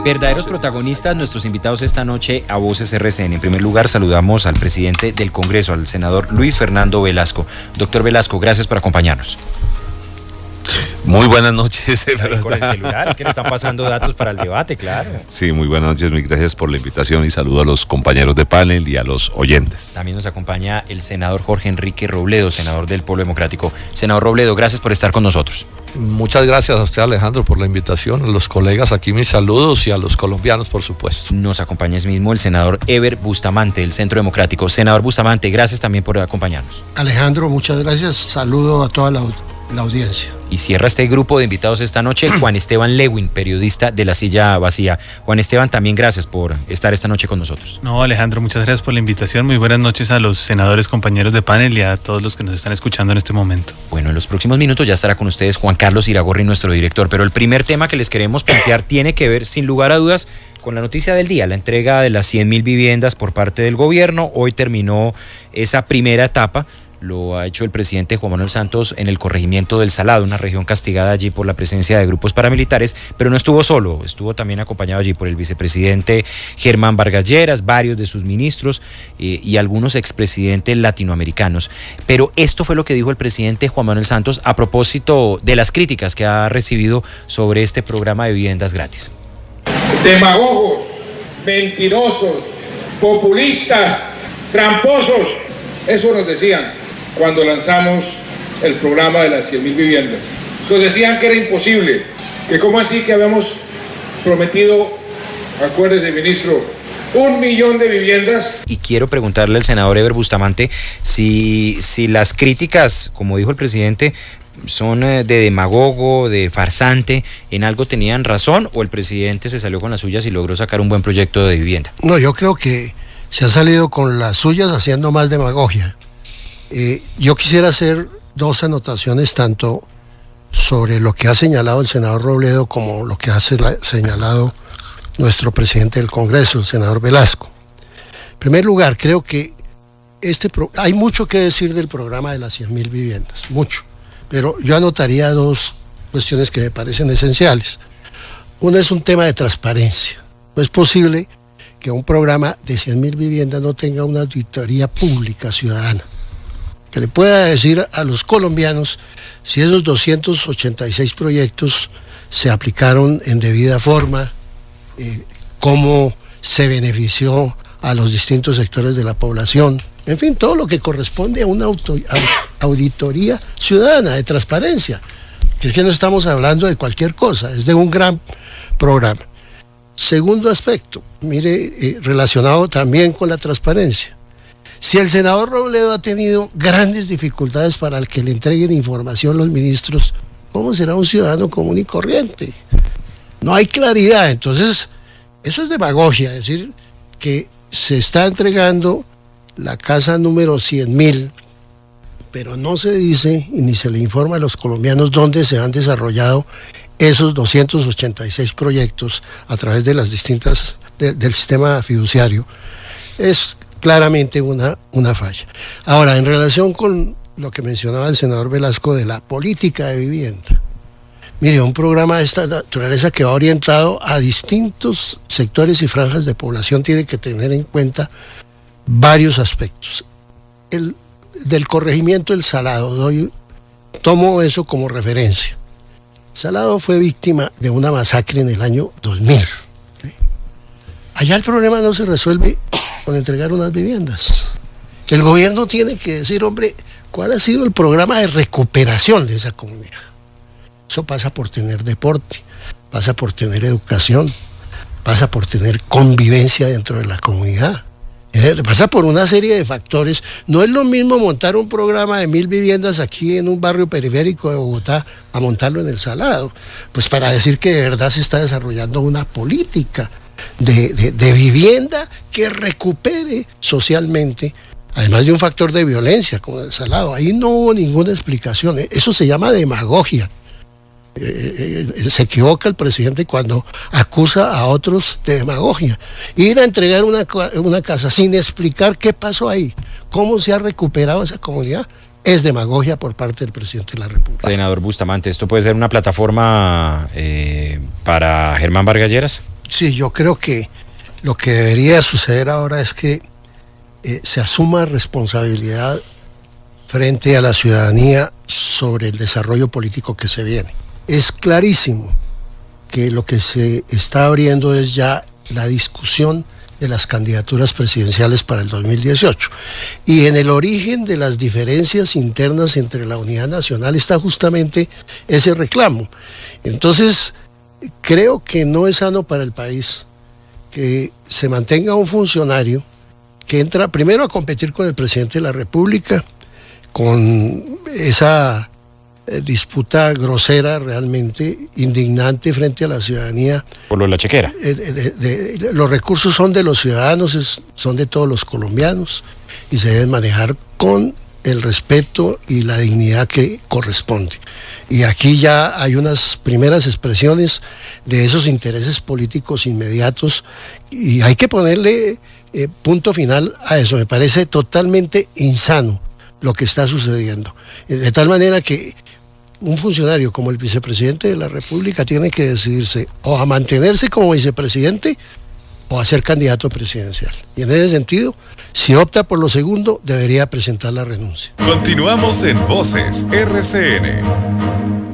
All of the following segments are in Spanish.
Verdaderos protagonistas, nuestros invitados esta noche a Voces RCN. En primer lugar, saludamos al presidente del Congreso, al senador Luis Fernando Velasco. Doctor Velasco, gracias por acompañarnos. Muy buenas noches. Con el celular, es que le están pasando datos para el debate, claro. Sí, muy buenas noches, muy gracias por la invitación y saludo a los compañeros de panel y a los oyentes. También nos acompaña el senador Jorge Enrique Robledo, senador del Polo Democrático. Senador Robledo, gracias por estar con nosotros. Muchas gracias a usted, Alejandro, por la invitación, a los colegas aquí mis saludos y a los colombianos, por supuesto. Nos acompaña mismo el senador Ever Bustamante, del Centro Democrático. Senador Bustamante, gracias también por acompañarnos. Alejandro, muchas gracias, saludo a toda la audiencia. Y cierra este grupo de invitados esta noche Juan Esteban Lewin, periodista de La Silla Vacía. Juan Esteban, también gracias por estar esta noche con nosotros. No, Alejandro, muchas gracias por la invitación. Muy buenas noches a los senadores, compañeros de panel y a todos los que nos están escuchando en este momento. Bueno, en los próximos minutos ya estará con ustedes Juan Carlos Iragorri, nuestro director, pero el primer tema que les queremos plantear tiene que ver, sin lugar a dudas, con la noticia del día, la entrega de las 100.000 viviendas por parte del gobierno. Hoy terminó esa primera etapa. Lo ha hecho el presidente Juan Manuel Santos en el corregimiento del Salado, una región castigada allí por la presencia de grupos paramilitares, pero no estuvo solo, estuvo también acompañado allí por el vicepresidente Germán Vargas Lleras, varios de sus ministros y algunos expresidentes latinoamericanos. Pero esto fue lo que dijo el presidente Juan Manuel Santos a propósito de las críticas que ha recibido sobre este programa de viviendas gratis. Demagogos, mentirosos, populistas, tramposos, eso nos decían cuando lanzamos el programa de las 100.000 viviendas. Nos decían que era imposible, que cómo así que habíamos prometido, acuérdese, ministro, 1 millón de viviendas. Y quiero preguntarle al senador Ever Bustamante si las críticas, como dijo el presidente, son de demagogo, de farsante, ¿en algo tenían razón o el presidente se salió con las suyas y logró sacar un buen proyecto de vivienda? No, yo creo que se ha salido con las suyas haciendo más demagogia. Yo quisiera hacer dos anotaciones, tanto sobre lo que ha señalado el senador Robledo como lo que ha señalado nuestro presidente del Congreso, el senador Velasco. En primer lugar, creo que hay mucho que decir del programa de las 100.000 viviendas, mucho, pero yo anotaría dos cuestiones que me parecen esenciales. Una es un tema de transparencia. No es posible que un programa de 100.000 viviendas no tenga una auditoría pública ciudadana, que le pueda decir a los colombianos si esos 286 proyectos se aplicaron en debida forma, cómo se benefició a los distintos sectores de la población, en fin, todo lo que corresponde a una auditoría ciudadana de transparencia, que es que no estamos hablando de cualquier cosa, es de un gran programa. Segundo aspecto, mire, relacionado también con la transparencia. Si el senador Robledo ha tenido grandes dificultades para que le entreguen información los ministros, ¿cómo será un ciudadano común y corriente? No hay claridad, entonces eso es demagogia, decir que se está entregando la casa número 100.000, pero no se dice y ni se le informa a los colombianos dónde se han desarrollado esos 286 proyectos a través de las distintas del sistema fiduciario. Es claramente una falla. Ahora, en relación con lo que mencionaba el senador Velasco de la política de vivienda, mire, un programa de esta naturaleza que va orientado a distintos sectores y franjas de población tiene que tener en cuenta varios aspectos. El del corregimiento del Salado, tomo eso como referencia. Salado fue víctima de una masacre en el año 2000. Allá el problema no se resuelve con entregar unas viviendas. El gobierno tiene que decir, hombre, ¿cuál ha sido el programa de recuperación de esa comunidad? Eso pasa por tener deporte, pasa por tener educación, pasa por tener convivencia dentro de la comunidad. Pasa por una serie de factores. No es lo mismo montar un programa de 1.000 viviendas aquí en un barrio periférico de Bogotá a montarlo en el Salado, pues para decir que de verdad se está desarrollando una política de vivienda que recupere socialmente, además de un factor de violencia como el Salado. Ahí no hubo ninguna explicación. Eso se llama demagogia. Se equivoca el presidente cuando acusa a otros de demagogia. Ir a entregar una casa sin explicar qué pasó ahí, cómo se ha recuperado esa comunidad, es demagogia por parte del presidente de la República. Senador Bustamante, ¿esto puede ser una plataforma para Germán Vargas Lleras? Sí, yo creo que lo que debería suceder ahora es que se asuma responsabilidad frente a la ciudadanía sobre el desarrollo político que se viene. Es clarísimo que lo que se está abriendo es ya la discusión de las candidaturas presidenciales para el 2018. Y en el origen de las diferencias internas entre la unidad nacional está justamente ese reclamo. Entonces, creo que no es sano para el país que se mantenga un funcionario que entra primero a competir con el presidente de la República, con esa disputa grosera, realmente indignante frente a la ciudadanía. Por lo de la chequera. Los recursos son de los ciudadanos, son de todos los colombianos y se deben manejar con el respeto y la dignidad que corresponde. Y aquí ya hay unas primeras expresiones de esos intereses políticos inmediatos y hay que ponerle punto final a eso. Me parece totalmente insano lo que está sucediendo. De tal manera que un funcionario como el vicepresidente de la República tiene que decidirse o a mantenerse como vicepresidente o a ser candidato presidencial. Y en ese sentido, si opta por lo segundo, debería presentar la renuncia. Continuamos en Voces RCN.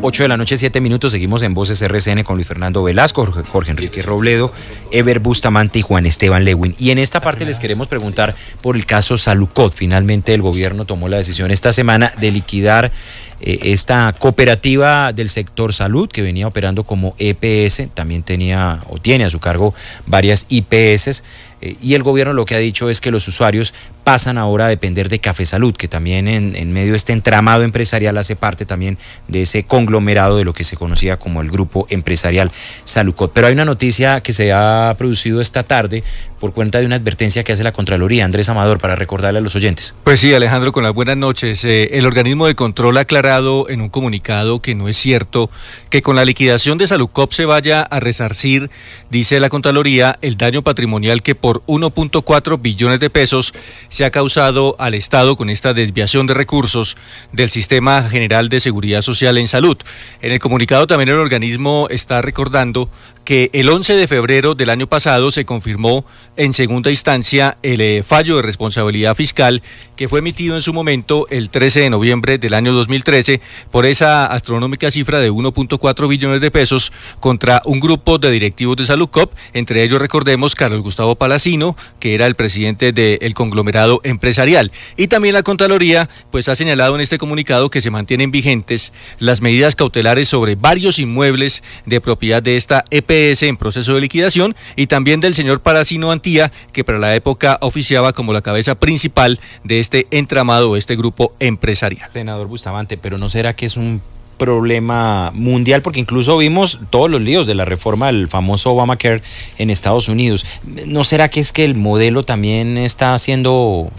8 de la noche, 7 minutos, seguimos en Voces RCN con Luis Fernando Velasco, Jorge Enrique Robledo, Eber Bustamante y Juan Esteban Lewin. Y en esta parte les queremos preguntar por el caso Salucot. Finalmente el gobierno tomó la decisión esta semana de liquidar esta cooperativa del sector salud que venía operando como EPS, también tenía o tiene a su cargo varias IPS, y el gobierno lo que ha dicho es que los usuarios pasan ahora a depender de Café Salud, que también en medio de este entramado empresarial hace parte también de ese conglomerado de lo que se conocía como el grupo empresarial Salucot. Pero hay una noticia que se ha producido esta tarde por cuenta de una advertencia que hace la Contraloría. Andrés Amador, para recordarle a los oyentes. Pues sí, Alejandro, con las buenas noches. El organismo de control ha aclarado en un comunicado que no es cierto que con la liquidación de Salucop se vaya a resarcir, dice la Contraloría, el daño patrimonial que por 1.4 billones de pesos se ha causado al Estado con esta desviación de recursos del Sistema General de Seguridad Social en Salud. En el comunicado también el organismo está recordando que el 11 de febrero del año pasado se confirmó en segunda instancia el fallo de responsabilidad fiscal que fue emitido en su momento el 13 de noviembre del año 2013 por esa astronómica cifra de 1.4 billones de pesos contra un grupo de directivos de Salucop, entre ellos recordemos Carlos Gustavo Palacino, que era el presidente del conglomerado empresarial. Y también la Contraloría pues ha señalado en este comunicado que se mantienen vigentes las medidas cautelares sobre varios inmuebles de propiedad de esta EPS en proceso de liquidación y también del señor Palacino Antía, que para la época oficiaba como la cabeza principal de este entramado, este grupo empresarial. Senador Bustamante, pero ¿no será que es un problema mundial? Porque incluso vimos todos los líos de la reforma del famoso Obamacare en Estados Unidos. ¿No será que es que el modelo también está haciendo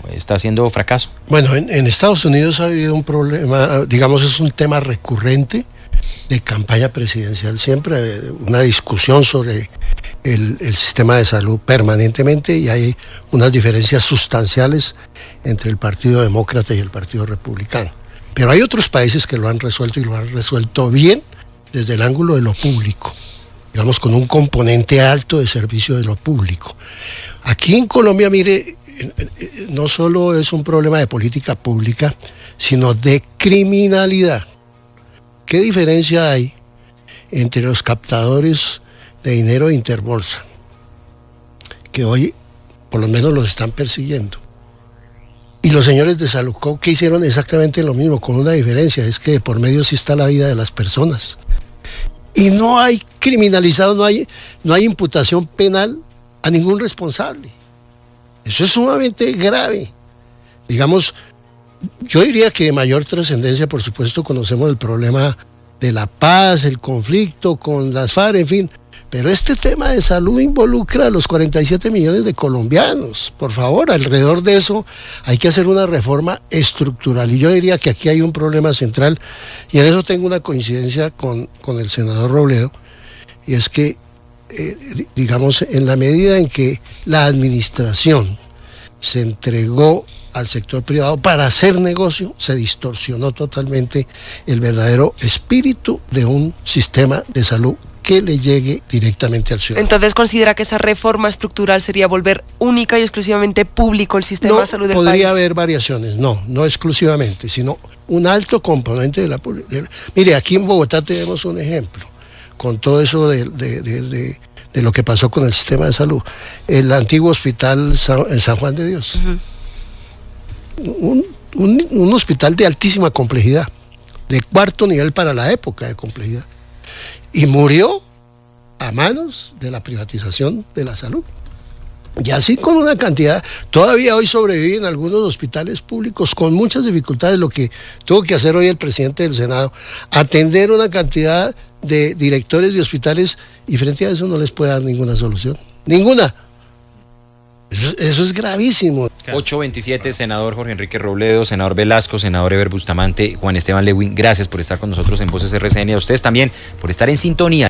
fracaso? Bueno, en Estados Unidos ha habido un problema, digamos, es un tema recurrente de campaña presidencial, siempre una discusión sobre el sistema de salud permanentemente, y hay unas diferencias sustanciales entre el Partido Demócrata y el Partido Republicano. Pero hay otros países que lo han resuelto y lo han resuelto bien desde el ángulo de lo público, digamos con un componente alto de servicio de lo público. Aquí en Colombia, mire, no solo es un problema de política pública, sino de criminalidad. ¿Qué diferencia hay entre los captadores de dinero de Interbolsa, que hoy por lo menos los están persiguiendo, y los señores de Salucop, que hicieron exactamente lo mismo, con una diferencia, es que de por medio sí está la vida de las personas? Y no hay criminalizado, no hay imputación penal a ningún responsable. Eso es sumamente grave. Digamos, yo diría que de mayor trascendencia, por supuesto, conocemos el problema de la paz, el conflicto con las FARC, en fin, pero este tema de salud involucra a los 47 millones de colombianos. Por favor, alrededor de eso hay que hacer una reforma estructural, y yo diría que aquí hay un problema central, y en eso tengo una coincidencia con el senador Robledo, y es que, digamos, en la medida en que la administración se entregó al sector privado para hacer negocio, se distorsionó totalmente el verdadero espíritu de un sistema de salud que le llegue directamente al ciudadano. Entonces, ¿considera que esa reforma estructural sería volver única y exclusivamente público el sistema de salud del país? Podría haber variaciones, no exclusivamente, sino un alto componente de la publicidad. Mire, aquí en Bogotá tenemos un ejemplo, con todo eso de lo que pasó con el sistema de salud. El antiguo hospital San Juan de Dios. Un hospital de altísima complejidad, de cuarto nivel para la época de complejidad. Y murió a manos de la privatización de la salud. Y así con una cantidad, todavía hoy sobreviven algunos hospitales públicos con muchas dificultades. Lo que tuvo que hacer hoy el presidente del Senado, atender una cantidad de directores de hospitales, y frente a eso no les puede dar ninguna solución. Ninguna. Eso es gravísimo. 827, senador Jorge Enrique Robledo, senador Velasco, senador Eber Bustamante, Juan Esteban Lewin, gracias por estar con nosotros en Voces RCN y a ustedes también por estar en sintonía.